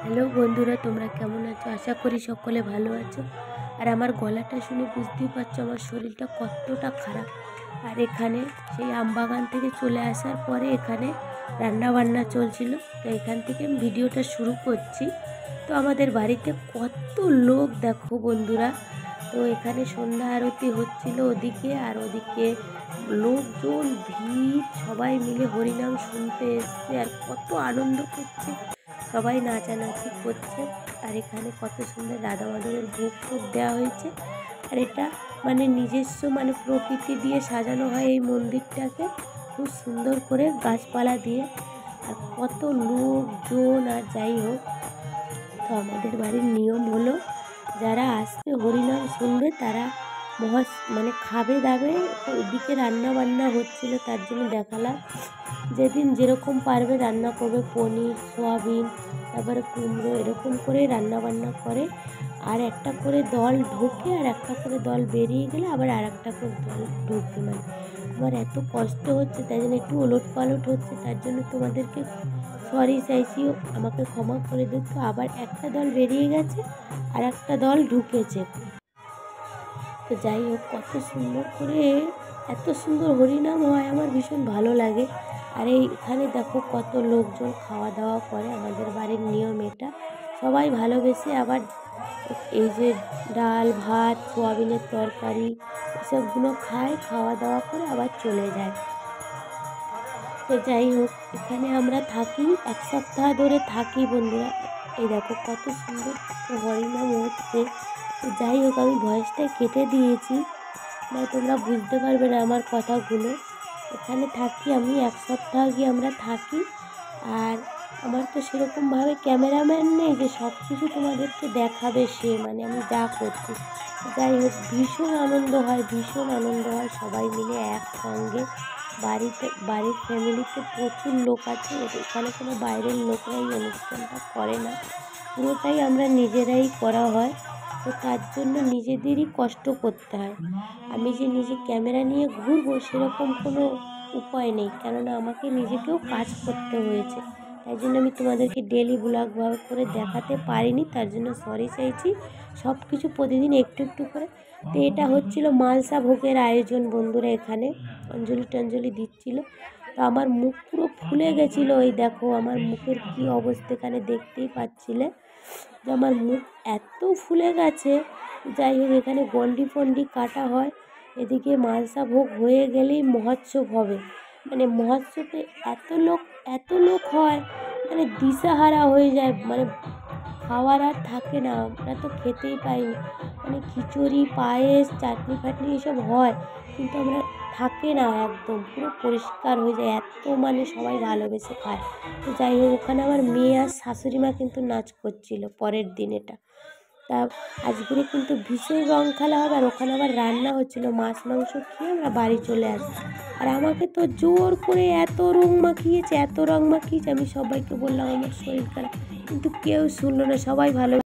Hello বন্ধুরা, তোমরা কেমন আছো? আশা করি সকলে ভালো আছো। আর আমার গলাটা শুনে বুঝতেই পারছো আমার শরীরটা কতটা খারাপ। আর এখানে সেই আমবাগান থেকে চলে আসার পরে এখানে রান্না বান্না চলছিল, তো এখান থেকে আমি ভিডিওটা শুরু করছি। তো আমাদের বাড়িতে কত লোক দেখো বন্ধুরা। তো এখানে সন্ধ্যা আরতি হচ্ছিল ওদিকে, আর ওদিকে লোকজন ভিড়, সবাই মিলে হরিনাম শুনতে এসছে আর কত আনন্দ করছে, সবাই নাচানাচি করছে। আর এখানে কত সুন্দর রাধা মাধবের ভোগ টোগ দেওয়া হয়েছে। আর এটা নিজস্ব প্রকৃতি দিয়ে সাজানো হয় এই মন্দিরটাকে, খুব সুন্দর করে গাছপালা দিয়ে। আর কত লোকজন, আর যাই হোক, তো আমাদের বাড়ির নিয়ম হলো যারা আসবে হরিনাম শুনবে তারা খাবে দাবে। ওইদিকে রান্না বান্না হচ্ছিল, তার জন্য দেখালাম। যেদিন যেরকম পারবে রান্না করবে, পনির, সোয়াবিন, তারপরে কুমড়ো, এরকম করে রান্না বান্না করে। আর একটা করে দল ঢোকে, আর একটা করে দল বেরিয়ে গেলে আবার আর একটা করে দল ঢুকবে। আমার এত কষ্ট হচ্ছে, তাই জন্য একটু ওলট পালট হচ্ছে, তার জন্য তোমাদেরকে সরি চাইছি, আমাকে ক্ষমা করে দিত। আবার একটা দল বেরিয়ে গেছে আর একটা দল ঢুকেছে। তো যাই হোক, কত সুন্দর করে এত সুন্দর হরিনাম হয়, আমার ভীষণ ভালো লাগে। আর এইখানে দেখো কত লোকজন খাওয়া দাওয়া করে, আমাদের বাড়ির নিয়ম এটা। সবাই ভালোবেসে আবার এই যে ডাল ভাত সোয়াবিনের তরকারি এসবগুলো খায়, খাওয়া দাওয়া করে আবার চলে যায়। তো যাই হোক, এখানে আমরা থাকি, এক সপ্তাহ ধরে থাকি বন্ধুরা। এই দেখো কত সুন্দর হরিনাম হচ্ছে। তো যাই হোক, আমি ভয়েসটা কেটে দিয়েছি, তোমরা বুঝতে পারবে না আমার কথাগুলো। এখানে থাকি আমি, এক সপ্তাহ গিয়ে আমরা থাকি। আর আমার তো সেরকমভাবে ক্যামেরাম্যান নেই যে সব কিছু তোমাদেরকে দেখাবে সে, আমি যা করছি। যাই হোক, ভীষণ আনন্দ হয়, ভীষণ আনন্দ হয় সবাই মিলে একসঙ্গে। বাড়ির ফ্যামিলিতে প্রচুর লোক আছে, এখানে কোনো বাইরের লোকরা এই অনুষ্ঠানটা করে না, পুরোটাই আমরা নিজেরাই করা হয়। তো তার জন্য নিজেদেরই কষ্ট করতে হয়। আমি যে নিজে ক্যামেরা নিয়ে ঘুরবো সেরকম কোনো উপায় নেই, কেননা আমাকে নিজেকেও কাজ করতে হয়েছে। তাই জন্য আমি তোমাদেরকে ডেলি ব্লগভাবে করে দেখাতে পারিনি, তার জন্য সরি চাইছি। সব কিছু প্রতিদিন একটু একটু করে। তো এটা হচ্ছিল মালসা ভোগের আয়োজন বন্ধুরা, এখানে অঞ্জলি টঞ্জলি দিচ্ছিল। তো আমার মুখ পুরো ফুলে গেছিলো, এই দেখো আমার মুখের কি অবস্থা, এখানে দেখতেই পাচ্ছিলে যে আমার মুখ এত ফুলে গেছে। যাই হোক, এখানে গন্ডি ফন্ডি কাটা হয়, এদিকে মালসা ভোগ হয়ে গেলেই মহোৎসব হবে। মহোৎসবে এত লোক হয়, দিশাহারা হয়ে যায়, খাওয়ার আর থাকে না, আমরা তো খেতেই পাইনি। খিচুড়ি পায়েস চাটনি ফাটনি এসব হয়, কিন্তু আমরা থাকে না, একদম পুরো পরিষ্কার হয়ে যায়, এত সবাই ভালোবেসে খায়। তো যাই হোক, ওখানে আমার মেয়ে আর শাশুড়ি মা কিন্তু নাচ করছিল পরের দিন এটা। তা আজকে কিন্তু ভীষণ রং খেলা হবে, আর ওখানে আবার রান্না হচ্ছিল, মাছ মাংস খেয়ে আমরা বাড়ি চলে আসি। আর আমাকে তো জোর করে এত রং মাখিয়েছে, আমি সবাইকে বললাম আমার শরীর খারাপ, কিন্তু কেউ শুনলো না, সবাই ভালো